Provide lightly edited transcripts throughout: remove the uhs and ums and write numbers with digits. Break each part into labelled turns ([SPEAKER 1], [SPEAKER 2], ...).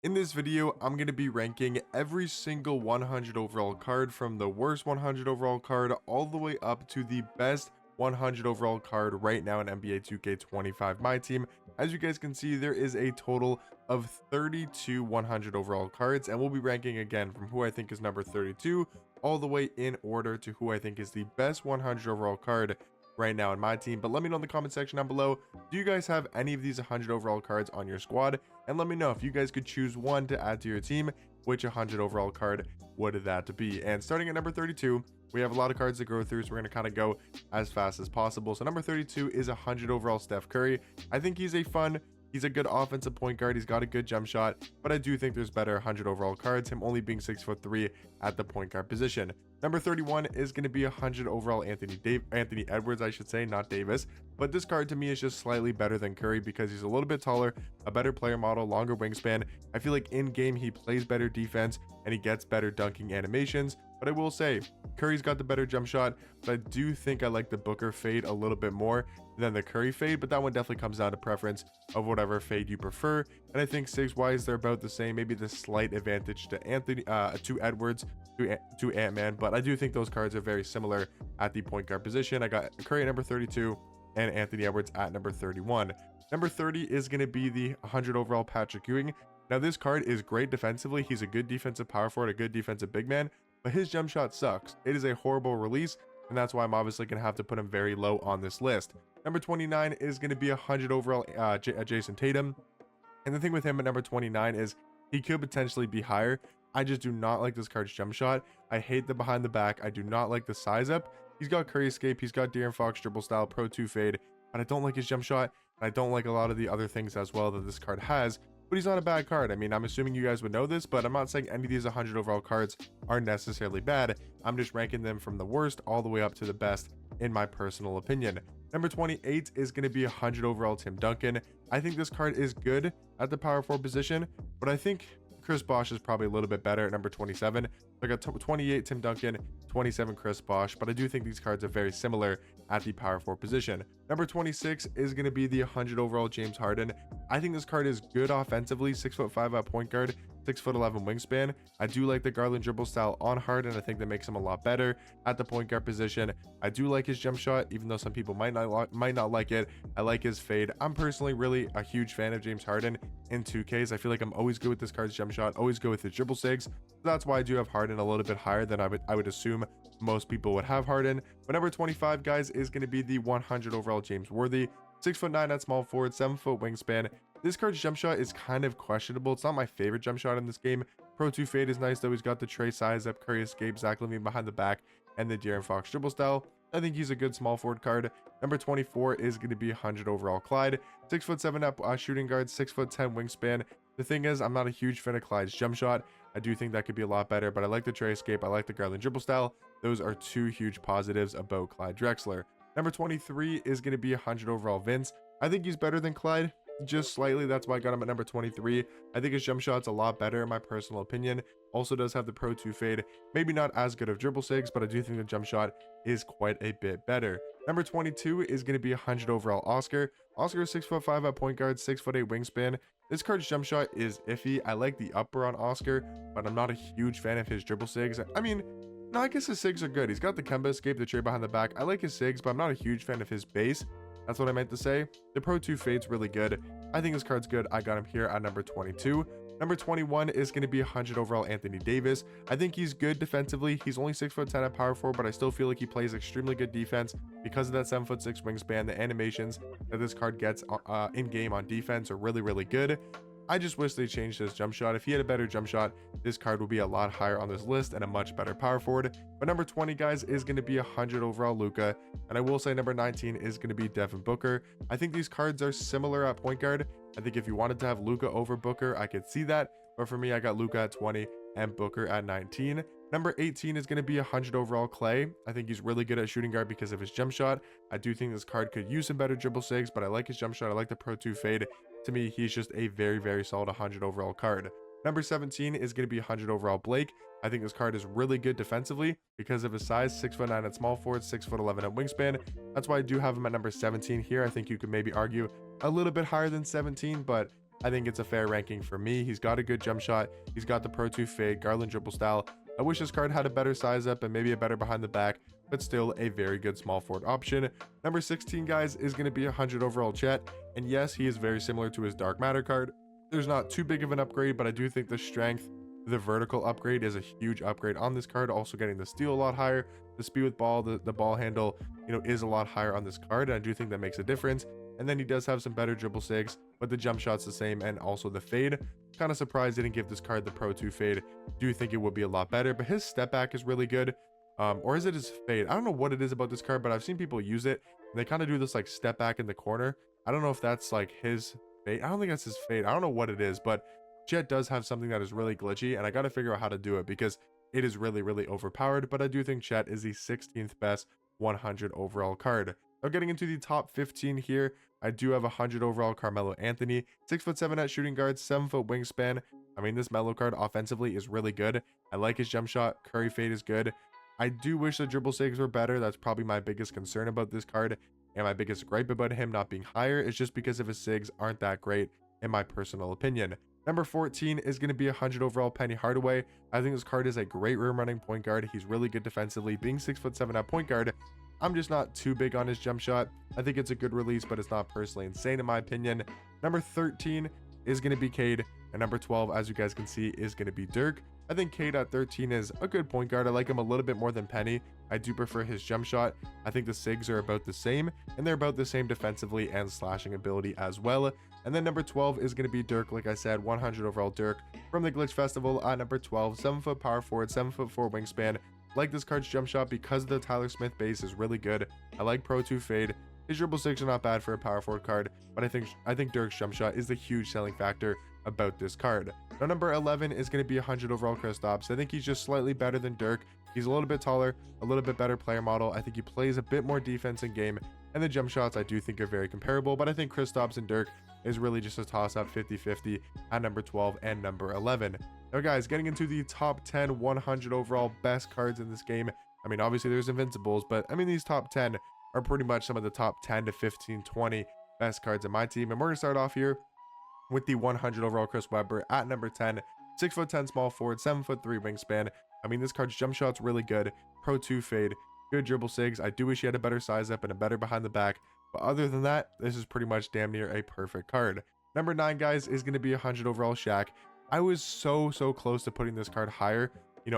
[SPEAKER 1] In this video, I'm going to be ranking every single 100 overall card from the worst 100 overall card all the way up to the best 100 overall card right now in NBA 2K25 My Team. As you guys can see, there is a total of 32 100 overall cards, and we'll be ranking again from who I think is number 32 all the way in order to who I think is the best 100 overall card right now in my team. But let me know in the comment section down below, do you guys have any of these 100 overall cards on your squad? And let me know if you guys could choose one to add to your team, which 100 overall card would that be? And starting at number 32, we have a lot of cards to go through, so we're going to kind of go as fast as possible. So number 32 is 100 overall Steph Curry. I think he's a good offensive point guard. He's got a good jump shot, but I do think there's better 100 overall cards, him only being 6'3" at the point guard position. Number 31 is going to be 100 overall Anthony Edwards, I should say, not Davis. But this card to me is just slightly better than Curry because he's a little bit taller, a better player model, longer wingspan. I feel like in game he plays better defense and he gets better dunking animations. But I will say, Curry's got the better jump shot, but I do think I like the Booker fade a little bit more than the Curry fade, but that one definitely comes down to preference of whatever fade you prefer. And I think size-wise, they're about the same, maybe the slight advantage to Edwards, to Ant-Man, but I do think those cards are very similar at the point guard position. I got Curry at number 32 and Anthony Edwards at number 31. Number 30 is going to be the 100 overall Patrick Ewing. Now this card is great defensively. He's a good defensive power forward, a good defensive big man, but his jump shot sucks. It is a horrible release, and that's why I'm obviously going to have to put him very low on this list. Number 29 is going to be 100 overall Jason Tatum. And the thing with him at number 29 is he could potentially be higher. I just do not like this card's jump shot. I hate the behind the back. I do not like the size up. He's got Curry escape. He's got De'Aaron Fox dribble style, Pro 2 fade, but I don't like his jump shot. And I don't like a lot of the other things as well that this card has, but he's not a bad card. I mean, I'm assuming you guys would know this, but I'm not saying any of these 100 overall cards are necessarily bad. I'm just ranking them from the worst all the way up to the best in my personal opinion. Number 28 is going to be 100 overall Tim Duncan. I think this card is good at the power forward position, but I think Chris Bosh is probably a little bit better at number 27. I got 28 Tim Duncan, 27 Chris Bosh, but I do think these cards are very similar at the power forward position. Number 26 is going to be the 100 overall James Harden. I think this card is good offensively, 6'5" at point guard, 6'11" wingspan. I do like the Garland dribble style on Harden. I think that makes him a lot better at the point guard position. I do like his jump shot, even though some people might not like it. I like his fade. I'm personally really a huge fan of James Harden in 2Ks. I feel like I'm always good with this card's jump shot, always good with his dribble sigs. So that's why I do have Harden a little bit higher than I would assume most people would have Harden. But number 25, guys, is going to be the 100 overall James Worthy. 6'9" at small forward, 7-foot wingspan. This card's jump shot is kind of questionable. It's not my favorite jump shot in this game. Pro 2 fade is nice though. He's got the Trey size up, Curry escape, Zach LaVine behind the back, and the De'Aaron Fox dribble style. I think he's a good small forward card. Number 24 is going to be 100 overall Clyde. 6'7" at shooting guard, 6'10" wingspan. The thing is, I'm not a huge fan of Clyde's jump shot. I do think that could be a lot better, but I like the Trey escape. I like the Garland dribble style. Those are two huge positives about Clyde Drexler. Number 23 is going to be 100 overall Vince. I think he's better than Clyde, just slightly. That's why I got him at number 23. I think his jump shot's a lot better in my personal opinion. Also does have the Pro 2 fade. Maybe not as good of dribble sigs, but I do think the jump shot is quite a bit better. Number 22 is going to be 100 overall Oscar. Oscar is 6'5" at point guard, 6'8" wingspan. This card's jump shot is iffy. I like the upper on Oscar, but I'm not a huge fan of his dribble sigs. I mean, no, I guess his sigs are good. He's got the Kemba escape, the Trey behind the back. I like his sigs, but I'm not a huge fan of his base. That's what I meant to say. The Pro 2 fade's really good. I think this card's good. I got him here at number 22. Number 21 is going to be 100 overall Anthony Davis. I think he's good defensively. He's only 6'10" at power forward, but I still feel like he plays extremely good defense because of that 7'6" wingspan. The animations that this card gets in game on defense are really, really good. I just wish they changed his jump shot. If he had a better jump shot, this card would be a lot higher on this list and a much better power forward. But number 20, guys, is going to be 100 overall Luka. And I will say number 19 is going to be Devin Booker. I think these cards are similar at point guard. I think if you wanted to have Luka over Booker, I could see that. But for me, I got Luka at 20 and Booker at 19. Number 18 is going to be 100 overall Clay. I think he's really good at shooting guard because of his jump shot. I do think this card could use some better dribble sigs, but I like his jump shot. I like the Pro 2 fade. To me, he's just a very, very solid 100 overall card. Number 17 is going to be 100 overall Blake. I think this card is really good defensively because of his size, 6'9" at small forward, 6'11" at wingspan. That's why I do have him at number 17 here. I think you could maybe argue a little bit higher than 17, but I think it's a fair ranking for me. He's got a good jump shot. He's got the Pro 2 fade, Garland dribble style. I wish this card had a better size up and maybe a better behind the back, but still a very good small forward option. Number 16, guys, is going to be 100 overall Chet. And yes, he is very similar to his Dark Matter card. There's not too big of an upgrade, but I do think the strength, the vertical upgrade is a huge upgrade on this card. Also getting the steal a lot higher, the speed with ball, the ball handle, is a lot higher on this card. And I do think that makes a difference. And then he does have some better dribble sigs, but the jump shot's the same, and also the fade. Kind of surprised they didn't give this card the Pro 2 fade. Do think it would be a lot better, but his step back is really good. Or is it his fade? I don't know what it is about this card, but I've seen people use it, and they kind of do this like step back in the corner. I don't know if that's like his fade. I don't think that's his fade. I don't know what it is, but Chet does have something that is really glitchy, and I got to figure out how to do it because it is really, really overpowered. But I do think Chet is the 16th best 100 overall card. Now getting into the top 15 here, I do have 100 overall Carmelo Anthony, 6'7" at shooting guard, 7-foot wingspan. I mean, this Melo card offensively is really good. I like his jump shot. Curry fade is good. I do wish the dribble sigs were better. That's probably my biggest concern about this card, and my biggest gripe about him not being higher is just because of his sigs aren't that great, in my personal opinion. Number 14 is going to be 100 overall Penny Hardaway. I think this card is a great rim running point guard. He's really good defensively. Being 6'7" at point guard, I'm just not too big on his jump shot. I think it's a good release, but it's not personally insane in my opinion. Number 13 is going to be Cade, and number 12, as you guys can see, is going to be Dirk. I think Cade at 13 is a good point guard. I like him a little bit more than Penny. I do prefer his jump shot. I think the sigs are about the same, and they're about the same defensively and slashing ability as well. And then number 12 is going to be Dirk. Like I said, 100 overall Dirk from the Glitch Festival at number 12. 7-foot power forward, 7'4" wingspan. Like this card's jump shot because the Tyler Smith base is really good. I like Pro 2 fade. His dribble sigs are not bad for a power forward card, but I think Dirk's jump shot is the huge selling factor about this card. Now number 11 is going to be 100 overall Kristaps. I think he's just slightly better than Dirk. He's a little bit taller, a little bit better player model. I think he plays a bit more defense in game, and the jump shots I do think are very comparable, but I think Kristaps and Dirk is really just a toss-up 50-50 at number 12 and number 11. Now guys, getting into the top 10 100 overall best cards in this game. I mean, obviously there's Invincibles, but I mean, these top 10 are pretty much some of the top 10 to 15, 20 best cards in my team. And we're going to start off here with the 100 overall Chris Webber at number 10. 6'10" small forward, 7'3" wingspan. I mean, this card's jump shot's really good. Pro 2 fade, good dribble sigs. I do wish he had a better size up and a better behind the back. But other than that, this is pretty much damn near a perfect card. Number 9, guys, is going to be 100 overall Shaq. I was so close to putting this card higher,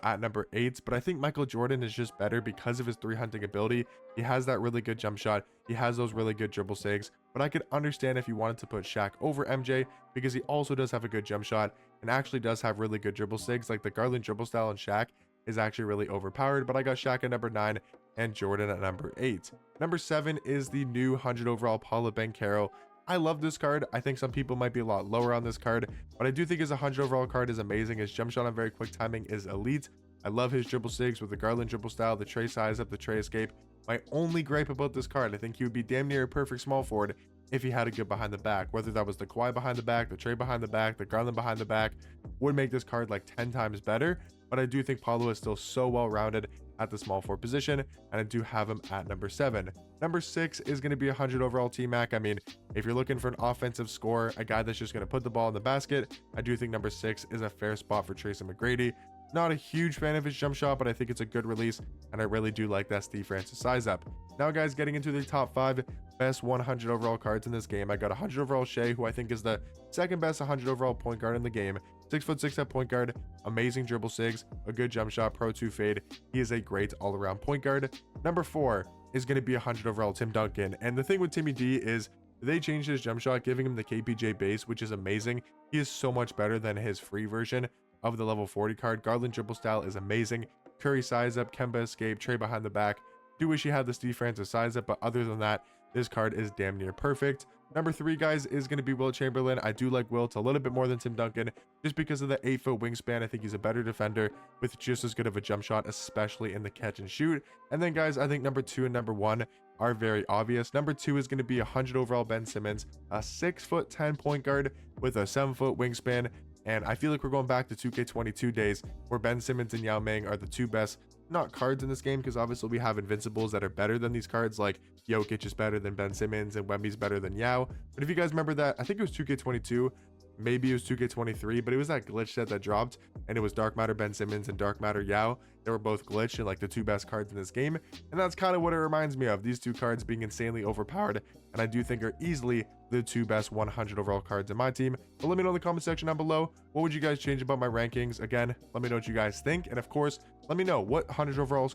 [SPEAKER 1] at number 8, but I think Michael Jordan is just better because of his 3 hunting ability. He has that really good jump shot. He has those really good dribble sigs, but I could understand if you wanted to put Shaq over MJ because he also does have a good jump shot and actually does have really good dribble sigs. Like the Garland dribble style on Shaq is actually really overpowered, but I got Shaq at number 9 and Jordan at number 8. Number 7 is the new 100 overall Paolo Banchero. I love this card. I think some people might be a lot lower on this card, but I do think his 100 overall card is amazing. His jump shot on very quick timing is elite. I love his dribble sigs with the Garland dribble style, the tray size up, the tray escape. My only gripe about this card, I think he would be damn near a perfect small forward if he had a good behind the back, whether that was the Kawhi behind the back, the Trey behind the back, the Garland behind the back, would make this card like 10 times better. But I do think Paulo is still so well rounded at the small forward position, and I do have him at number 7. Number 6 is going to be 100 overall T-Mac. I mean, if you're looking for an offensive scorer, a guy that's just going to put the ball in the basket, I do think number 6 is a fair spot for Tracy McGrady. Not a huge fan of his jump shot, but I think it's a good release, and I really do like that Steve Francis size up. Now, guys, getting into the top 5 best 100 overall cards in this game, I got 100 overall Shea, who I think is the second best 100 overall point guard in the game. 6'6" at point guard, amazing dribble sigs, a good jump shot, Pro 2 fade. He is a great all-around point guard. Number 4 is going to be 100 overall Tim Duncan, and the thing with Timmy D is they changed his jump shot, giving him the KPJ base, which is amazing. He is so much better than his free version of the level 40 card. Garland dribble style is amazing. Curry size up, Kemba escape, Trey behind the back. Do wish he had the Steve Francis size up, but other than that, this card is damn near perfect. Number 3, guys, is going to be Will Chamberlain. I do like Wilt a little bit more than Tim Duncan just because of the 8-foot wingspan. I think he's a better defender with just as good of a jump shot, especially in the catch and shoot. And then, guys, I think number 2 and number 1 are very obvious. Number 2 is going to be 100 overall Ben Simmons, a 6'10" point guard with a 7-foot wingspan. And I feel like we're going back to 2K22 days where Ben Simmons and Yao Ming are the two best, not cards in this game, because obviously we have Invincibles that are better than these cards, like Jokic is better than Ben Simmons and Wemby's better than Yao. But if you guys remember that, I think it was 2K22, maybe it was 2K23, but it was that glitch set that dropped, and it was Dark Matter Ben Simmons and Dark Matter Yao. They were both glitched and like the two best cards in this game, and that's kind of what it reminds me of, these two cards being insanely overpowered, and I do think are easily the two best 100 overall cards in my team. But let me know in the comment section down below, what would you guys change about my rankings? Again, let me know what you guys think, and of course, let me know what 100 overall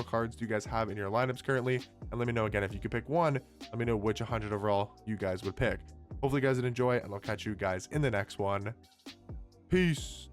[SPEAKER 1] cards do you guys have in your lineups currently, and let me know again, if you could pick one, let me know which 100 overall you guys would pick. Hopefully you guys did enjoy, and I'll catch you guys in the next one. Peace.